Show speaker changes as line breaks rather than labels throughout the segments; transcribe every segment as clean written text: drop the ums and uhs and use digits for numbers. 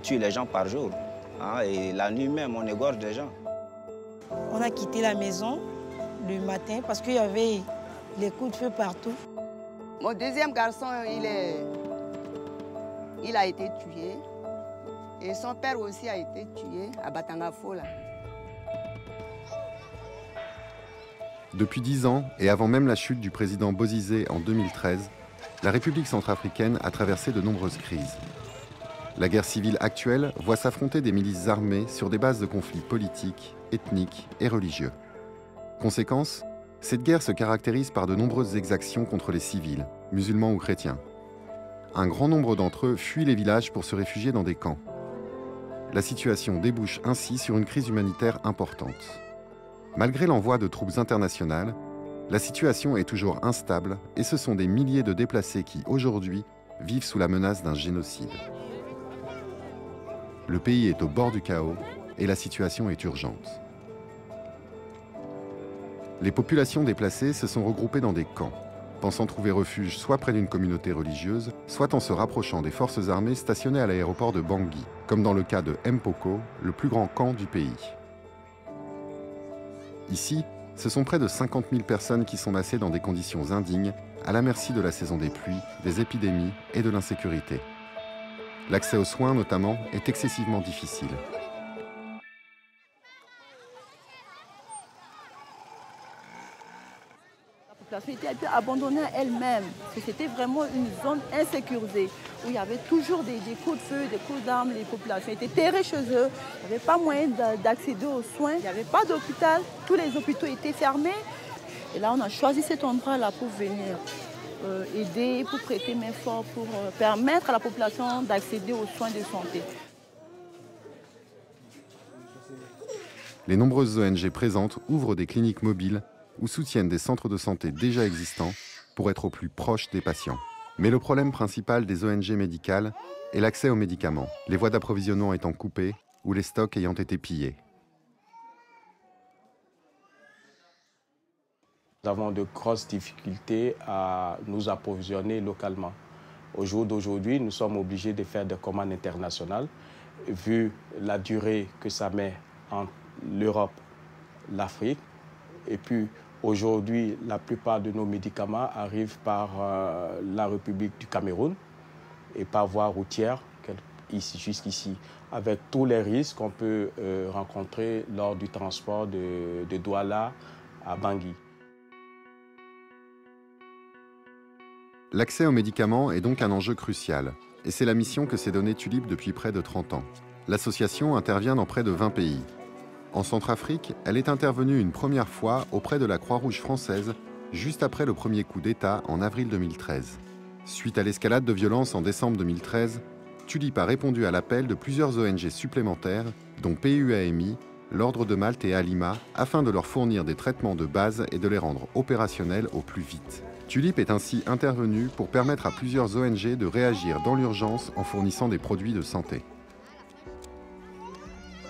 tue les gens par jour. Hein, et la nuit même, on égorge des gens.
On a quitté la maison le matin parce qu'il y avait les coups de feu partout.
Mon deuxième garçon, il a été tué. Et son père aussi a été tué à Batangafo, là.
Depuis 10 ans, et avant même la chute du président Bozizé en 2013, la République centrafricaine a traversé de nombreuses crises. La guerre civile actuelle voit s'affronter des milices armées sur des bases de conflits politiques, ethniques et religieux. Conséquence, cette guerre se caractérise par de nombreuses exactions contre les civils, musulmans ou chrétiens. Un grand nombre d'entre eux fuient les villages pour se réfugier dans des camps. La situation débouche ainsi sur une crise humanitaire importante. Malgré l'envoi de troupes internationales, la situation est toujours instable et ce sont des milliers de déplacés qui, aujourd'hui, vivent sous la menace d'un génocide. Le pays est au bord du chaos et la situation est urgente. Les populations déplacées se sont regroupées dans des camps, pensant trouver refuge soit près d'une communauté religieuse, soit en se rapprochant des forces armées stationnées à l'aéroport de Bangui, comme dans le cas de Mpoko, le plus grand camp du pays. Ici, ce sont près de 50 000 personnes qui sont massées dans des conditions indignes, à la merci de la saison des pluies, des épidémies et de l'insécurité. L'accès aux soins, notamment, est excessivement difficile.
La population était abandonnée à elle-même. C'était vraiment une zone insécurisée où il y avait toujours des coups de feu, des coups d'armes. Les populations étaient terrées chez eux. Il n'y avait pas moyen d'accéder aux soins. Il n'y avait pas d'hôpital. Tous les hôpitaux étaient fermés. Et là, on a choisi cet endroit-là pour venir aider, pour prêter main forte, pour permettre à la population d'accéder aux soins de santé.
Les nombreuses ONG présentes ouvrent des cliniques mobiles ou soutiennent des centres de santé déjà existants pour être au plus proche des patients. Mais le problème principal des ONG médicales est l'accès aux médicaments, les voies d'approvisionnement étant coupées ou les stocks ayant été pillés.
Nous avons de grosses difficultés à nous approvisionner localement. Au jour d'aujourd'hui, nous sommes obligés de faire des commandes internationales, vu la durée que ça met entre l'Europe, l'Afrique. Et puis aujourd'hui, la plupart de nos médicaments arrivent par la République du Cameroun et par voie routière, jusqu'ici, avec tous les risques qu'on peut rencontrer lors du transport de Douala à Bangui.
L'accès aux médicaments est donc un enjeu crucial, et c'est la mission que s'est donnée Tulip depuis près de 30 ans. L'association intervient dans près de 20 pays. En Centrafrique, elle est intervenue une première fois auprès de la Croix-Rouge française, juste après le premier coup d'État en avril 2013. Suite à l'escalade de violence en décembre 2013, Tulip a répondu à l'appel de plusieurs ONG supplémentaires, dont PUAMI, l'Ordre de Malte et Alima, afin de leur fournir des traitements de base et de les rendre opérationnels au plus vite. Tulip est ainsi intervenue pour permettre à plusieurs ONG de réagir dans l'urgence en fournissant des produits de santé.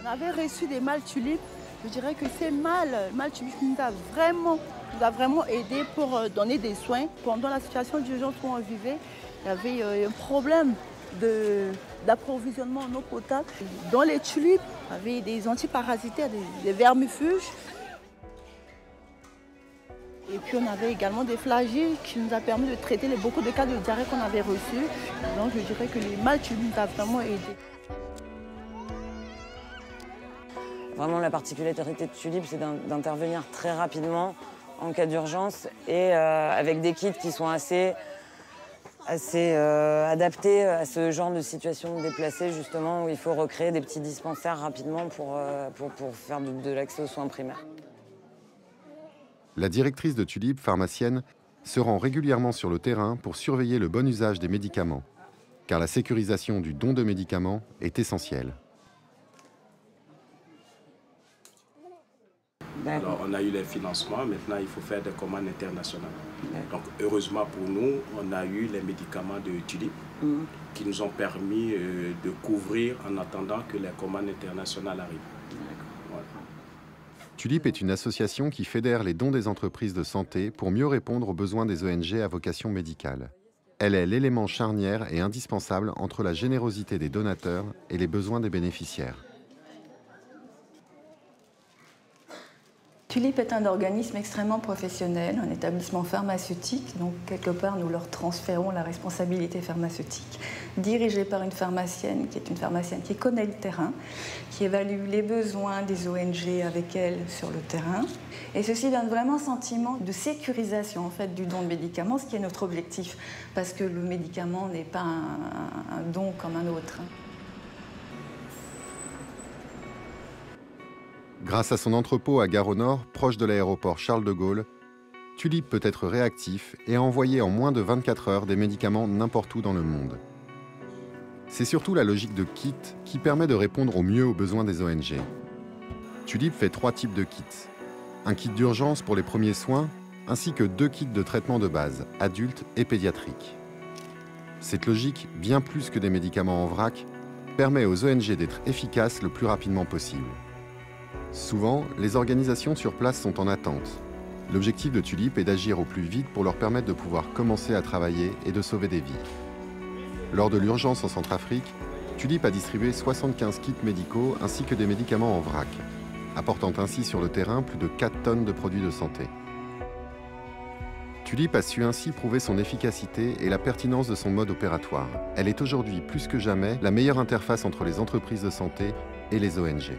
On avait reçu des mâles tulipes. Je dirais que ces mâles tulipes nous a vraiment aidé pour donner des soins. Pendant la situation d'urgence où on vivait, il y avait un problème d'approvisionnement en eau potable. Dans les tulipes, il y avait des antiparasitaires, des vermifuges. Et puis on avait également des flagellaires qui nous a permis de traiter beaucoup de cas de diarrhée qu'on avait reçus. Donc je dirais que les mâles tulipes nous a vraiment aidé.
Vraiment, la particularité de Tulip, c'est d'intervenir très rapidement en cas d'urgence et avec des kits qui sont assez adaptés à ce genre de situation déplacée, justement, où il faut recréer des petits dispensaires rapidement pour faire de l'accès aux soins primaires.
La directrice de Tulip, pharmacienne, se rend régulièrement sur le terrain pour surveiller le bon usage des médicaments, car la sécurisation du don de médicaments est essentielle.
Alors, on a eu les financements, maintenant il faut faire des commandes internationales. Donc, heureusement pour nous, on a eu les médicaments de Tulip qui nous ont permis de couvrir en attendant que les commandes internationales arrivent. Voilà.
Tulip est une association qui fédère les dons des entreprises de santé pour mieux répondre aux besoins des ONG à vocation médicale. elle est l'élément charnière et indispensable entre la générosité des donateurs et les besoins des bénéficiaires.
Tulip est un organisme extrêmement professionnel, un établissement pharmaceutique, donc quelque part nous leur transférons la responsabilité pharmaceutique, dirigée par une pharmacienne qui connaît le terrain, qui évalue les besoins des ONG avec elle sur le terrain. Et ceci donne vraiment un sentiment de sécurisation en fait, du don de médicaments, ce qui est notre objectif, parce que le médicament n'est pas un don comme un autre.
Grâce à son entrepôt à Gare au Nord, proche de l'aéroport Charles de Gaulle, Tulip peut être réactif et envoyer en moins de 24 heures des médicaments n'importe où dans le monde. C'est surtout la logique de kit qui permet de répondre au mieux aux besoins des ONG. Tulip fait 3 types de kits. Un kit d'urgence pour les premiers soins, ainsi que 2 kits de traitement de base, adultes et pédiatriques. Cette logique, bien plus que des médicaments en vrac, permet aux ONG d'être efficaces le plus rapidement possible. Souvent, les organisations sur place sont en attente. L'objectif de Tulip est d'agir au plus vite pour leur permettre de pouvoir commencer à travailler et de sauver des vies. Lors de l'urgence en Centrafrique, Tulip a distribué 75 kits médicaux ainsi que des médicaments en vrac, apportant ainsi sur le terrain plus de 4 tonnes de produits de santé. Tulip a su ainsi prouver son efficacité et la pertinence de son mode opératoire. Elle est aujourd'hui plus que jamais la meilleure interface entre les entreprises de santé et les ONG.